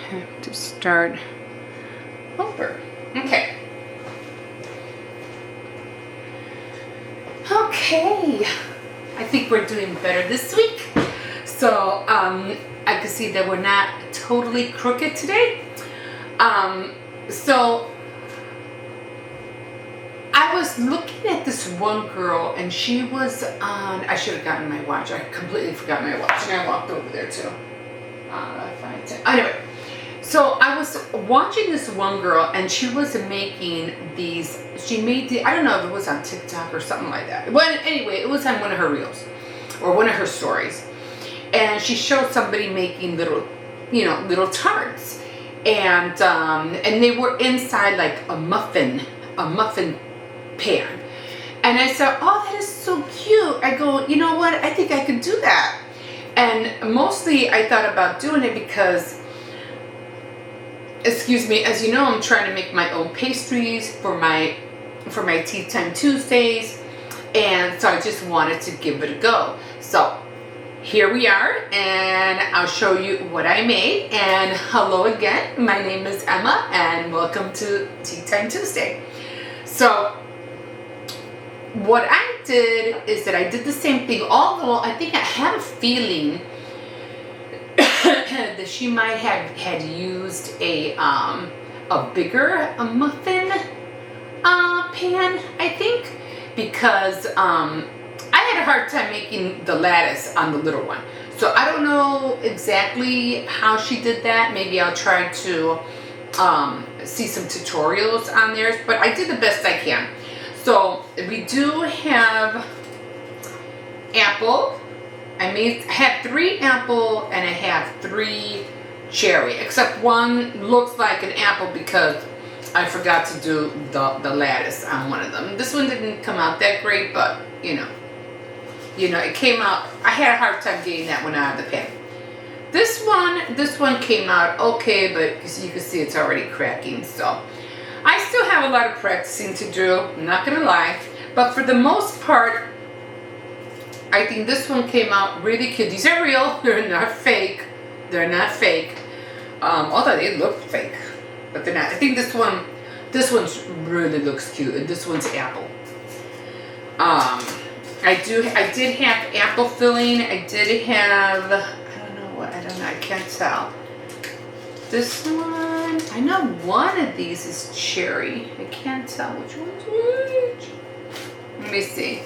have to start over. Okay. Okay. I think we're doing better this week. So I can see that we're not totally crooked today. So I was looking at this one girl, and she was on. I should have gotten my watch. I completely forgot my watch, and I walked over there too. Anyway, so I was watching this one girl, and she was making these. She made the. I don't know if it was on TikTok or something like that. Well, anyway, it was on one of her reels or one of her stories, and she showed somebody making little tarts, and they were inside like a muffin pan. And I said, oh, that is so cute. I go, you know what? I think I could do that. And mostly I thought about doing it because, excuse me, as you know, I'm trying to make my own pastries for my Tea Time Tuesdays. And so I just wanted to give it a go. So here we are, and I'll show you what I made. And hello again, my name is Emma, and welcome to Tea Time Tuesday. So what I did is that I did the same thing, although I think I have a feeling that she might have had used a bigger muffin pan, I think, because I had a hard time making the lattice on the little one. So I don't know exactly how she did that. Maybe I'll try to see some tutorials on theirs, but I did the best I can. So we do have apple. I have 3 apple and I have 3 cherry, except one looks like an apple because I forgot to do the lattice on one of them. This one didn't come out that great, but you know, it came out. I had a hard time getting that one out of the pan. This one came out okay, but you can see it's already cracking. So I still have a lot of practicing to do, I'm not gonna lie, but for the most part, I think this one came out really cute. These are real, they're not fake. Although they look fake, but they're not. I think this one really looks cute, and this one's apple. I did have apple filling. I did have, I don't know, I can't tell. This one, I know one of these is cherry. I can't tell which one's which. Let me see.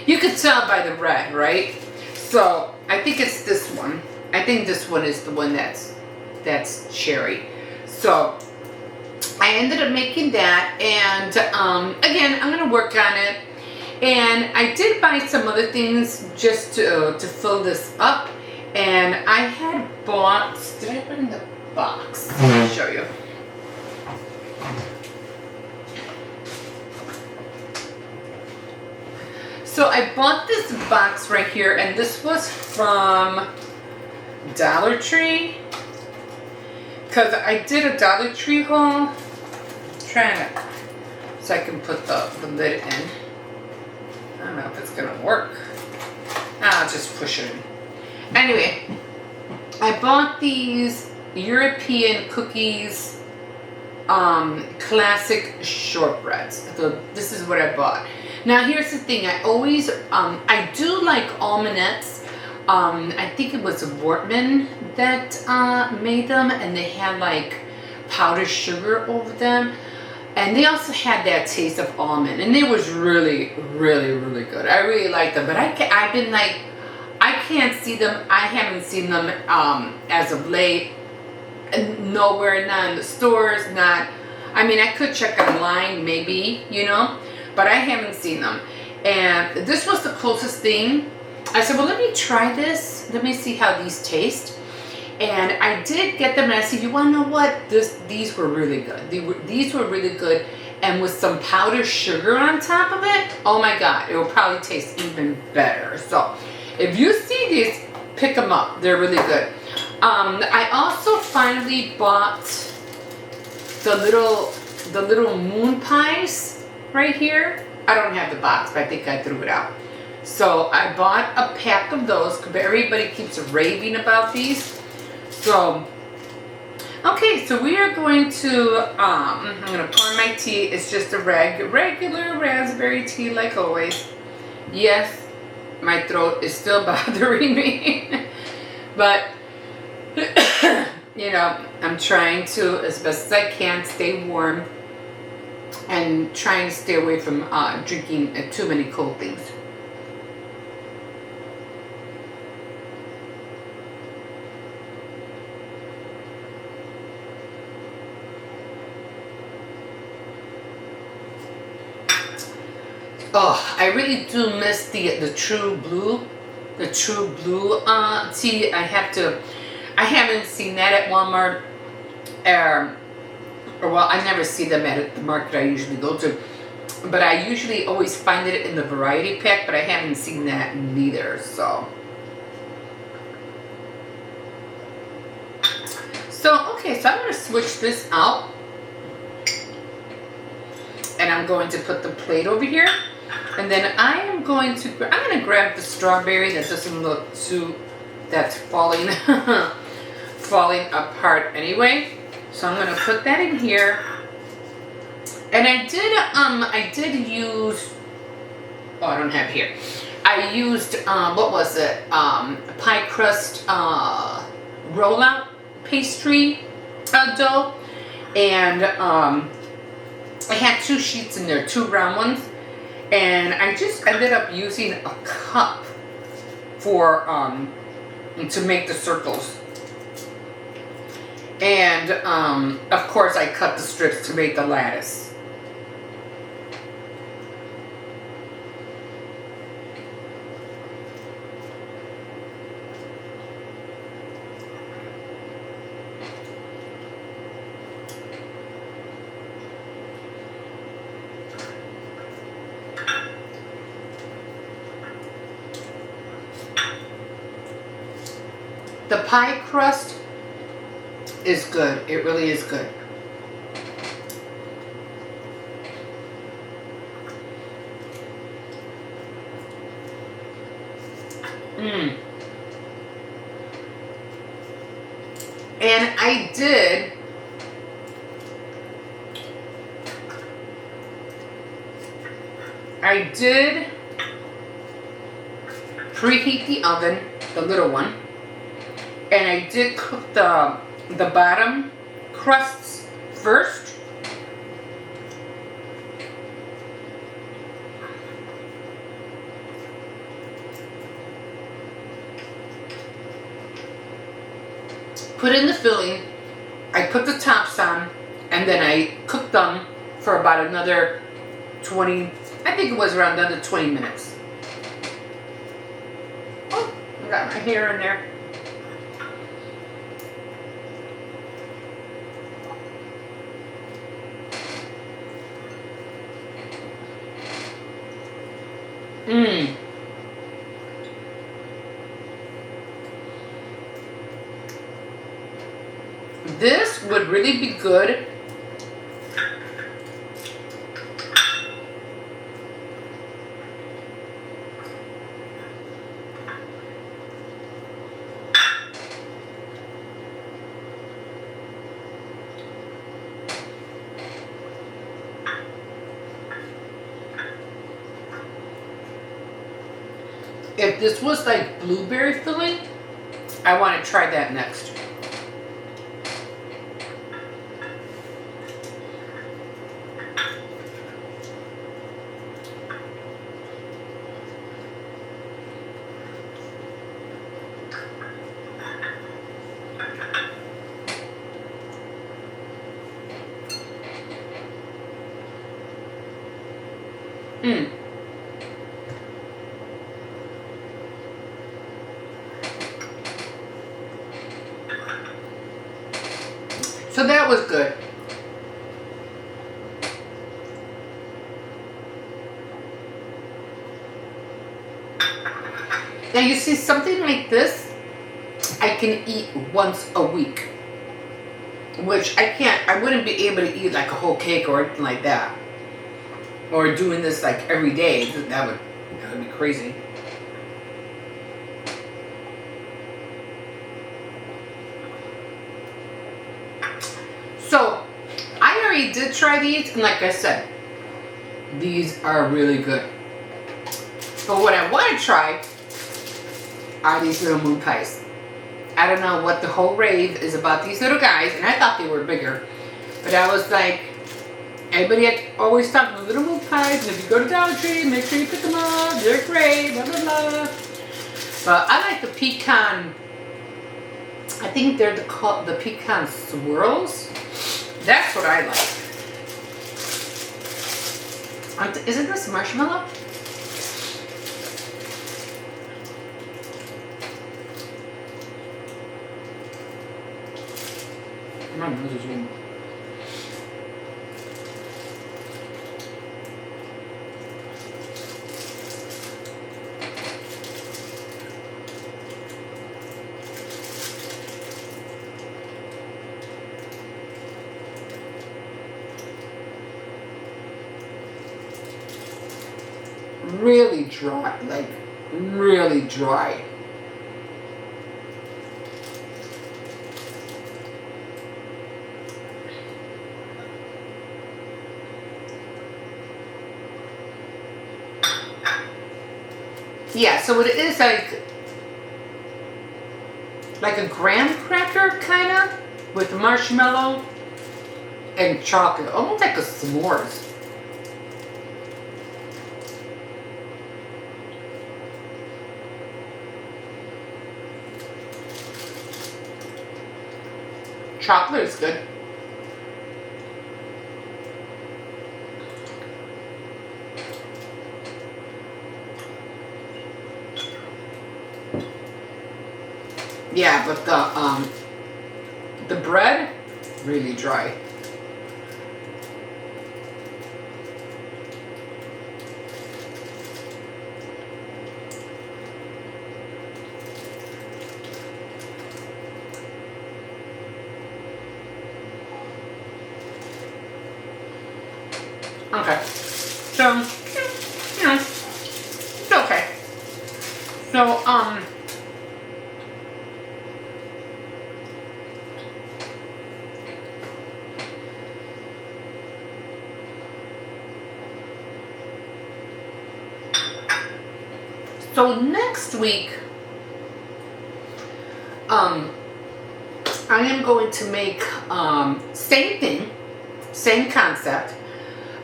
You could tell by the red, right? So I think it's this one. I think this one is the one that's cherry. So I ended up making that, and again, I'm gonna work on it. And I did buy some other things just to fill this up. And I had bought, did I put in the box? Let me show you. So I bought this box right here, and this was from Dollar Tree. Because I did a Dollar Tree haul. So I can put the lid in. I don't know if it's gonna work. I'll just push it in. Anyway, I bought these European cookies, classic shortbreads. So this is what I bought. Now here's the thing, I always, I do like almonds. I think it was Wortman that made them, and they had like powdered sugar over them. And they also had that taste of almond, and it was really, really, really good. I really liked them, but I've been like, I can't see them. I haven't seen them as of late. Nowhere, not in the stores, not. I mean, I could check online, maybe, but I haven't seen them. And this was the closest thing. I said, well, let me try this. Let me see how these taste. And I did get them, and I said, you want to know what? These were really good. These were really good. And with some powdered sugar on top of it, oh my God, it will probably taste even better. So if you see these, pick them up. They're really good. I also finally bought the little moon pies right here. I don't have the box, but I think I threw it out. So I bought a pack of those because everybody keeps raving about these. So, okay, so we are going to, I'm going to pour my tea. It's just a regular raspberry tea like always. Yes, my throat is still bothering me. But, you know, I'm trying to, as best as I can, stay warm. And trying to stay away from drinking too many cold things. Oh, I really do miss the True Blue, tea. I haven't seen that at Walmart, or well, I never see them at the market I usually go to, but I usually always find it in the variety pack, but I haven't seen that neither. So okay, so I'm going to switch this out, and I'm going to put the plate over here. And then I'm going to grab the strawberry that doesn't look too, that's falling falling apart anyway. So I'm going to put that in here. And I did use, oh, I don't have it here. I used what was it? Pie crust rollout pastry dough, and I had 2 sheets in there, 2 round ones. And I just ended up using a cup for to make the circles. And of course I cut the strips to make the lattice. The pie crust is good. It really is good. And I did preheat the oven, the little one. And I did cook the bottom crusts first. Put in the filling. I put the tops on, and then I cooked them for about another 20, I think it was around another 20 minutes. Oh, I got my hair in there. This would really be good if this was like blueberry filling. I want to try that next. So that was good. Now you see, something like this I can eat once a week, which I wouldn't be able to eat like a whole cake or anything like that, or doing this like every day. That would be crazy. So I already did try these, and like I said, these are really good. But what I want to try are these little moon pies. I don't know what the whole rave is about these little guys, and I thought they were bigger. But I was like, everybody had always talked about little moon pies, and if you go to Dollar Tree, make sure you pick them up. They're great, blah, blah, blah. But I like the pecan, I think they're called the pecan swirls. That's what I like. Isn't this marshmallow? My nose is ringing. Really dry, like really dry. Yeah, so it is like a graham cracker kind of with marshmallow and chocolate, almost like a s'mores. Chocolate is good. Yeah, but the bread really dry. Okay, so you know, it's okay. So So next week, I am going to make same thing, same concept.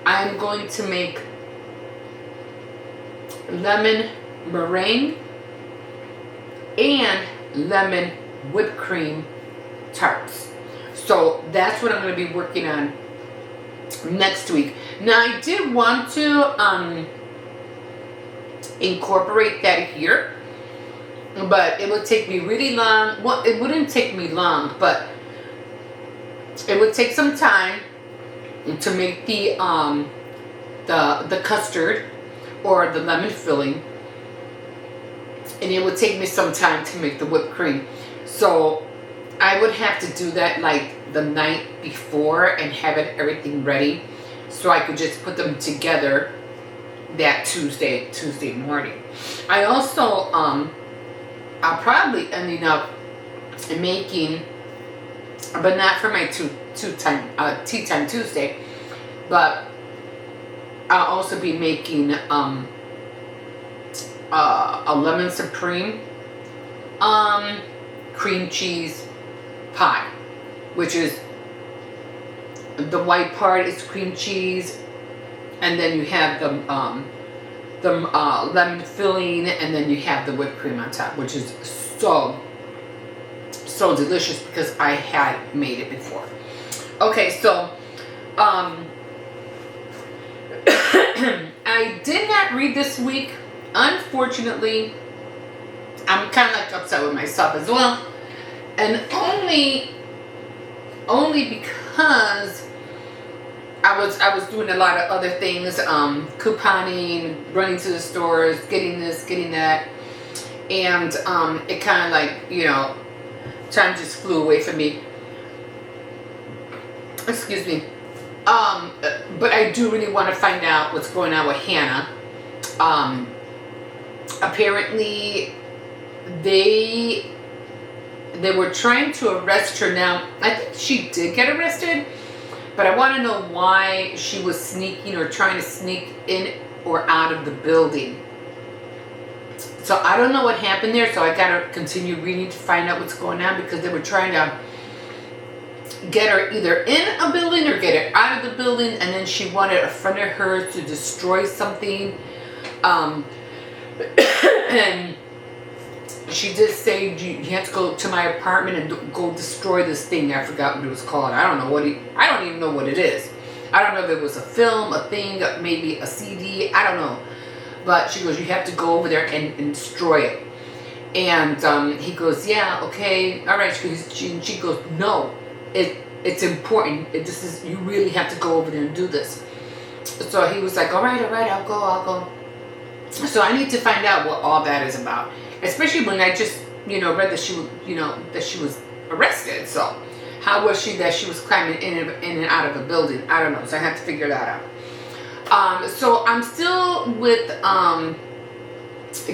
I am going to make lemon meringue and lemon whipped cream tarts. So that's what I'm going to be working on next week. Now I did want to incorporate that here, but it would take me really long. Well, it wouldn't take me long, but it would take some time to make the custard or the lemon filling, and it would take me some time to make the whipped cream. So I would have to do that like the night before and have everything ready, so I could just put them together that Tuesday morning. I also I'll probably ending up making, but not for my tea time Tuesday, but I'll also be making a lemon supreme cream cheese pie, which is the white part is cream cheese, and then you have the lemon filling, and then you have the whipped cream on top, which is so delicious because I had made it before. Okay, so I did not read this week. Unfortunately, I'm kind of like upset with myself as well, and only because I was doing a lot of other things, couponing, running to the stores, getting this, getting that, and it kind of like, you know, time just flew away from me. Excuse me. But I do really want to find out what's going on with Hannah. Apparently, they they were trying to arrest her. Now, I think she did get arrested, but I want to know why she was sneaking or trying to sneak in or out of the building. So I don't know what happened there, so I gotta continue reading to find out what's going on, because they were trying to get her either in a building or get her out of the building, and then she wanted a friend of hers to destroy something. And she did say, you have to go to my apartment and go destroy this thing. I forgot what it was called. I don't even know what it is. I don't know if it was a film, a thing, maybe a CD. I don't know. But she goes, you have to go over there and destroy it. And he goes, yeah, okay, all right. She goes, no, it's important. You really have to go over there and do this. So he was like, all right, I'll go. So I need to find out what all that is about. Especially when I just, read that she was arrested. So how was she that she was climbing in and out of a building? I don't know. So I have to figure that out. So I'm still with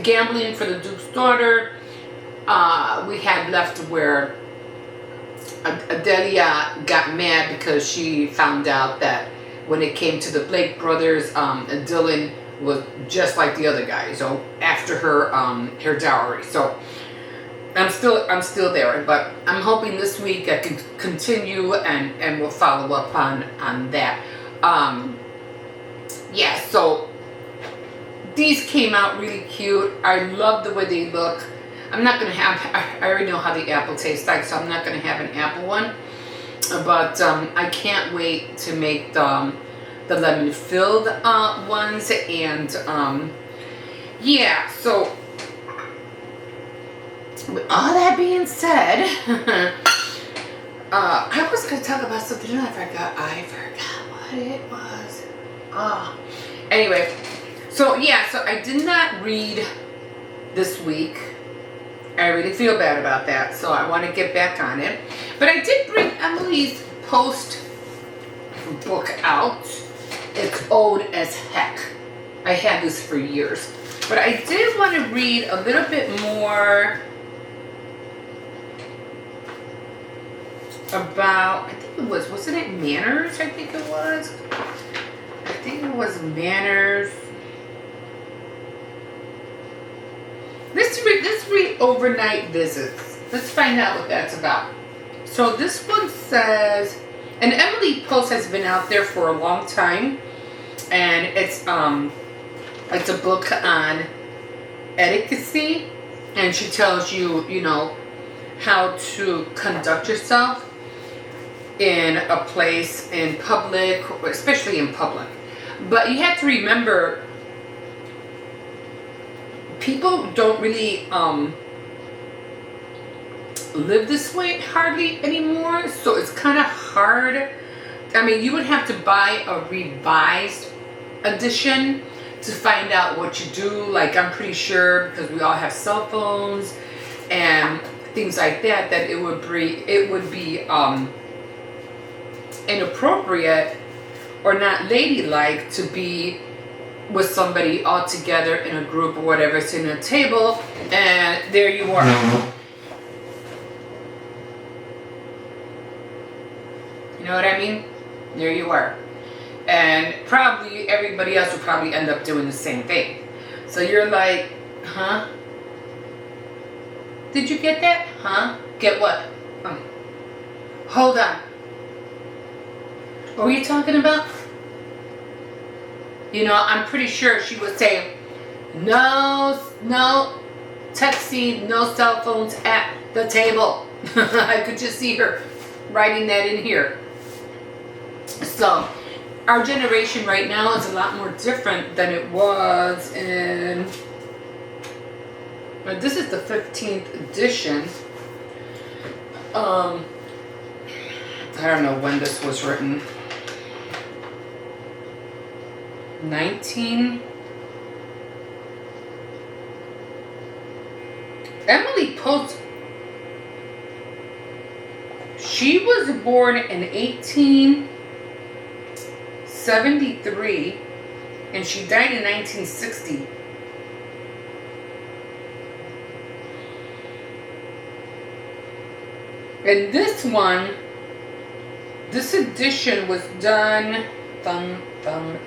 gambling for the Duke's daughter. We had left where Adelia got mad because she found out that when it came to the Blake brothers, Dylan was just like the other guy. So after her dowry. So I'm still there, but I'm hoping this week I can continue and we'll follow up on that. Yeah, so these came out really cute. I love the way they look. I'm not going to have, I already know how the apple tastes like, so I'm not going to have an apple one. But I can't wait to make the lemon-filled ones. And yeah, so with all that being said, I was going to talk about something and I forgot what it was. Anyway, so yeah, so I did not read this week. I really feel bad about that, so I want to get back on it. But I did bring Emily's Post book out. It's old as heck. I had this for years. But I did want to read a little bit more about, I think it wasn't it Manners? I think it was. I think it was Manners. Let's read Overnight Visits. Let's find out what that's about. So this one says, and Emily Post has been out there for a long time, and it's a book on etiquette, and she tells you, how to conduct yourself in a place, in public, especially in public. But you have to remember, people don't really live this way hardly anymore, so it's kind of hard. I mean, you would have to buy a revised edition to find out what you do. Like, I'm pretty sure, because we all have cell phones and things like that, that it would be inappropriate or not ladylike to be with somebody all together in a group or whatever, sitting at a table, and there you are. You know what I mean? There you are. And probably everybody else would probably end up doing the same thing. So you're like, huh? Did you get that? Huh? Get what? Hold on. What were you talking about? I'm pretty sure she would say, no texting, no cell phones at the table. I could just see her writing that in here. So, our generation right now is a lot more different than it was in, this is the 15th edition. I don't know when this was written. 19. Emily Post, she was born in 1873 and she died in 1960. And this one, this edition was done, thumb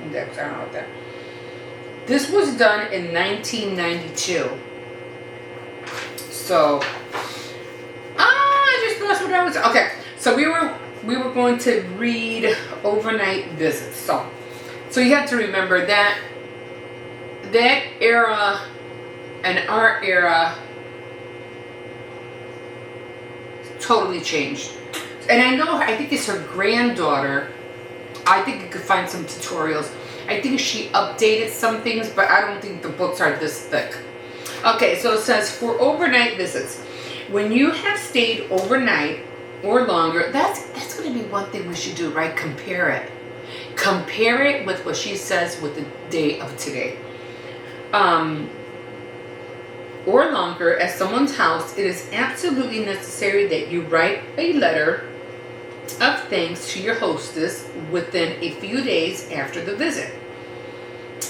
index, I don't know what that. This was done in 1992. So, I just lost what I was, okay. So we were going to read overnight visits. So you have to remember that era and our era totally changed. And I think it's her granddaughter. I think you could find some tutorials. I think she updated some things, but I don't think the books are this thick. Okay, so it says for overnight visits, when you have stayed overnight or longer, that's going to be one thing we should do, right? Compare it. Compare it with what she says with the day of today. Or longer at someone's house, it is absolutely necessary that you write a letter of thanks to your hostess within a few days after the visit.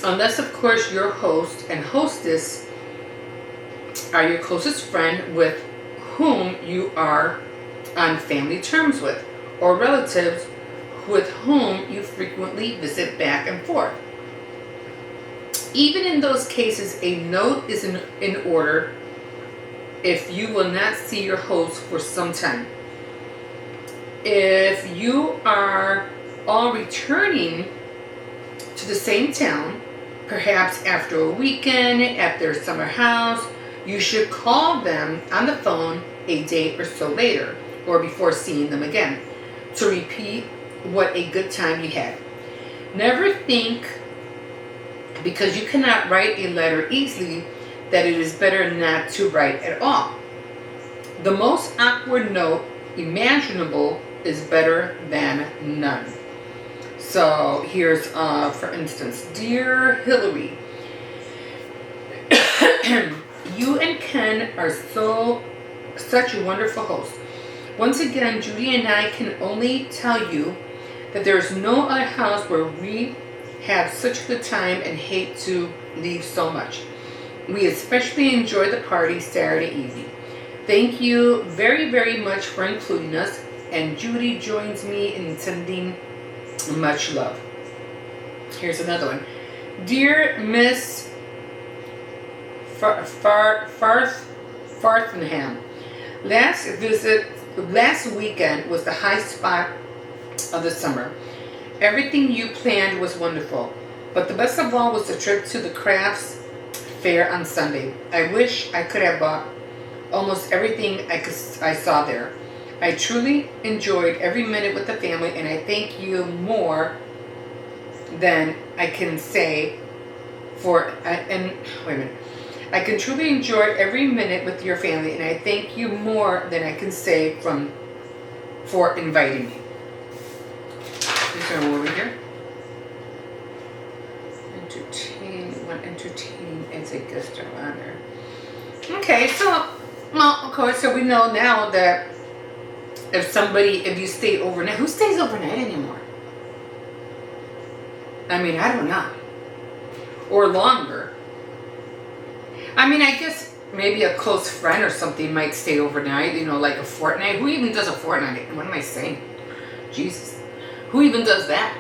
Unless, of course, your host and hostess are your closest friend with whom you are on family terms with, or relatives with whom you frequently visit back and forth. Even in those cases, a note is in order if you will not see your host for some time. If you are all returning to the same town, perhaps after a weekend at their summer house, you should call them on the phone a day or so later, or before seeing them again, to repeat what a good time you had. Never think, because you cannot write a letter easily, that it is better not to write at all. The most awkward note imaginable is better than none. So here's, for instance, Dear Hillary, you and Ken are such a wonderful host. Once again, Judy and I can only tell you that there is no other house where we have such a good time and hate to leave so much. We especially enjoy the party Saturday evening. Thank you very, very much for including us, and Judy joins me in sending much love. Here's another one. Dear Miss Farthenham, last weekend was the high spot of the summer. Everything you planned was wonderful, but the best of all was the trip to the crafts fair on Sunday. I wish I could have bought almost everything I saw there. I truly enjoyed every minute with the family, and I thank you more than I can say I can truly enjoy every minute with your family, and I thank you more than I can say for inviting me. Is there more over here? Entertain as a guest of honor. Okay, so, well, of course, so we know now that if you stay overnight, who stays overnight anymore? I mean, I don't know. Or longer. I mean, I guess maybe a close friend or something might stay overnight, like a fortnight. Who even does a fortnight? What am I saying? Jesus. Who even does that?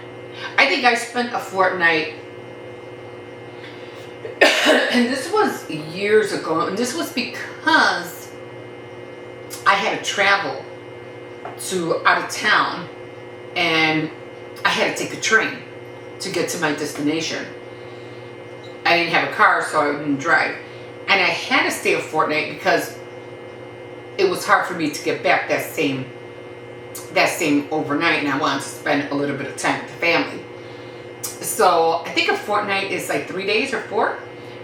I think I spent a fortnight, and this was years ago, and this was because I had to travel to out of town, and I had to take a train to get to my destination. I didn't have a car, so I didn't drive. And I had to stay a fortnight because it was hard for me to get back that same overnight, and I wanted to spend a little bit of time with the family. So I think a fortnight is like 3 days or 4.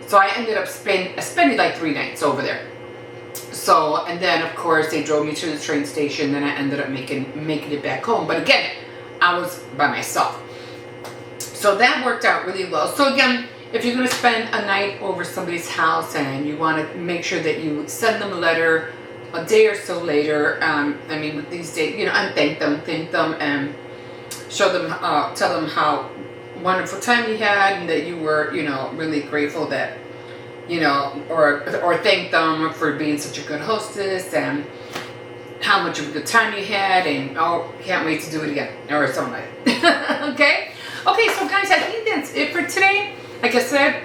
So I ended up spending like 3 nights over there. So, and then of course they drove me to the train station, then I ended up making it back home. But again, I was by myself. So that worked out really well. So again, if you're going to spend a night over somebody's house and you want to make sure that you send them a letter a day or so later, with these days, and thank them and show them, tell them how wonderful time you had and that you were, really grateful that, or thank them for being such a good hostess and how much of a good time you had, and oh, can't wait to do it again, or something like that. Okay, so guys, I think that's it for today. Like I said,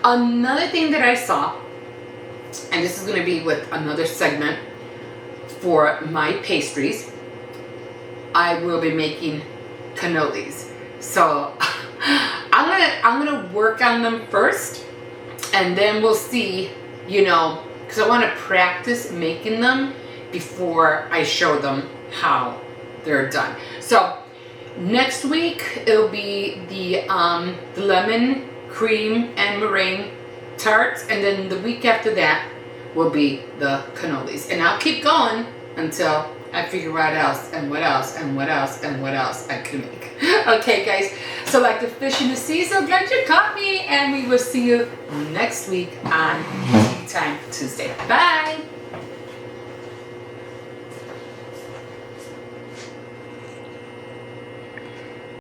another thing that I saw, and this is going to be with another segment for my pastries, I will be making cannolis. So I'm gonna work on them first, and then we'll see, because I want to practice making them before I show them how they're done. So next week it'll be the lemon, cream, and meringue tarts, and then the week after that will be the cannolis. And I'll keep going until I figure out what else I can make. Okay, guys. So like the fish in the sea, so glad you caught me, and we will see you next week on Tea Time Tuesday. Bye.